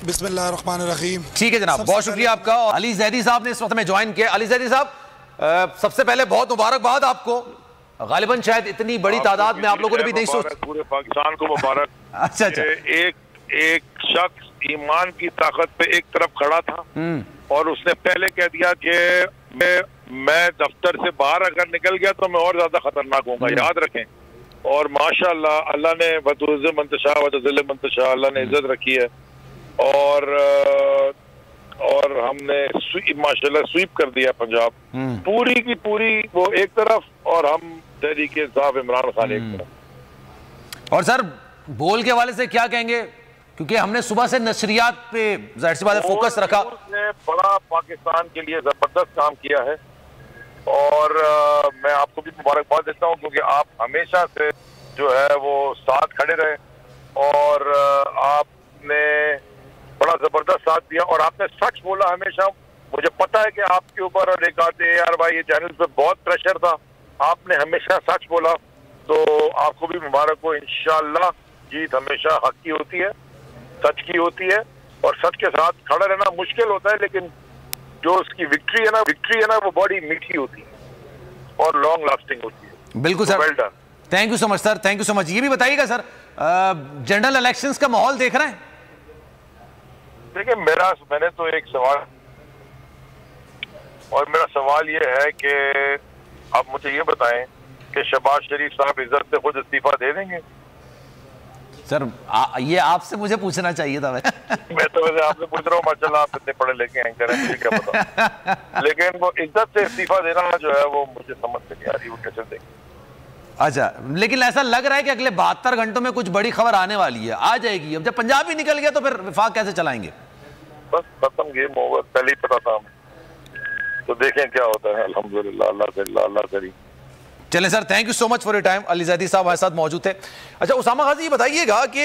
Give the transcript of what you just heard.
बिस्मिल्लाहिर्रहमानिर्रहीम। ठीक है जनाब, बहुत शुक्रिया आपका। अली जैदी साहब ने इस वक्त में ज्वाइन किया। अली जैदी साहब, सबसे पहले बहुत मुबारकबाद आपको। गालिबन शायद इतनी बड़ी तादाद में आप लोगों ने भी नहीं सोचा। पूरे पाकिस्तान को मुबारक। अच्छा अच्छा। एक शख्स ईमान की ताकत पे एक तरफ खड़ा था और उसने पहले कह दिया कि मैं दफ्तर से बाहर अगर निकल गया तो मैं और ज्यादा खतरनाक होऊंगा, याद रखें। और माशाल्लाह अल्लाह ने बतूज़ मंतशा वतज़िल मंतशा अल्लाह ने इज्जत रखी है और हमने माशाल्लाह स्वीप कर दिया पंजाब पूरी की पूरी, वो एक तरफ और हम तहरीक इंसाफ इमरान खान एक तरफ। और सर बोल के हवाले से क्या कहेंगे, क्योंकि हमने सुबह से नशरियात पे जाहिर सी बात है फोकस रखा। उसने बड़ा पाकिस्तान के लिए जबरदस्त काम किया है और मैं आपको भी मुबारकबाद देता हूं क्योंकि आप हमेशा से जो है वो साथ खड़े रहे और आपने बड़ा जबरदस्त साथ दिया और आपने सच बोला हमेशा। मुझे पता है कि आपके ऊपर और एक आते यार भाई ये चैनल पे बहुत प्रेशर था, आपने हमेशा सच बोला, तो आपको भी मुबारक हो। इंशाल्लाह जीत हमेशा हक की होती है, सच की होती है और सच के साथ खड़ा रहना मुश्किल होता है, लेकिन जो उसकी विक्ट्री है ना वो बड़ी मीठी होती है और लॉन्ग लास्टिंग होती है। बिल्कुल sir, well done. Thank you so much sir, thank you so much. ये भी बताइएगा सर, जनरल इलेक्शंस का माहौल देख रहे हैं? देखिए मैंने तो एक सवाल, और मेरा सवाल ये है कि आप मुझे ये बताएं कि शहबाज शरीफ साहब इज्जत से खुद इस्तीफा दे देंगे? सर ये आपसे मुझे पूछना चाहिए था। मैं तो वैसे आपसे पूछ रहा हूँ, माशाल्लाह आप इतने पढ़े लिखे एंकर हैं, मुझे क्या पता। लेकिन वो इज्जत से इस्तीफा देना जो है वो मुझे समझ में नहीं आ रही, वो कैसे देंगे। अच्छा, लेकिन ऐसा लग रहा है कि अगले 72 घंटों में कुछ बड़ी खबर आने वाली है, आ जाएगी। अब जब पंजाब ही निकल गया तो फिर विफाक कैसे चलाएंगे? बस खत्म, गेम ओवर, पहले ही पता था हमें, तो देखें क्या होता है। अल्हम्दुलिल्लाह, अल्लाह करी। चलें sir, thank you so much for your time. Ali Zaidi साहब हमारे साथ मौजूद थे। अच्छा उसामा गाजी, ये बताइएगा कि